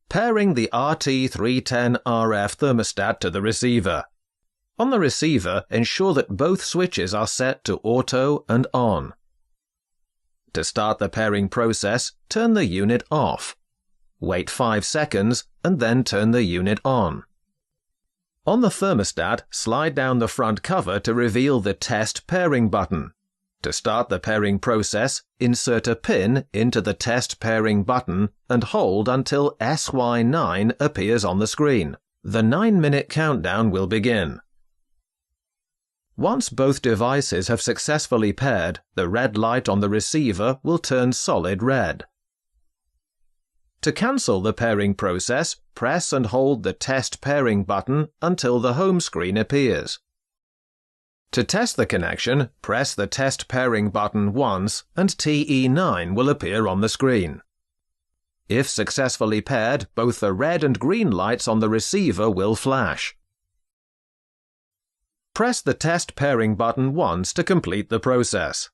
Pairing the RT310RF thermostat to the receiver. On the receiver, ensure that both switches are set to auto and on. To start the pairing process, turn the unit off. Wait 5 seconds and then turn the unit on. On the thermostat, slide down the front cover to reveal the Test Pairing button. To start the pairing process, insert a pin into the Test Pairing button and hold until SY9 appears on the screen. The 9-minute countdown will begin. Once both devices have successfully paired, the red light on the receiver will turn solid red. To cancel the pairing process, press and hold the Test Pairing button until the home screen appears. To test the connection, press the Test Pairing button once and TE9 will appear on the screen. If successfully paired, both the red and green lights on the receiver will flash. Press the Test Pairing button once to complete the process.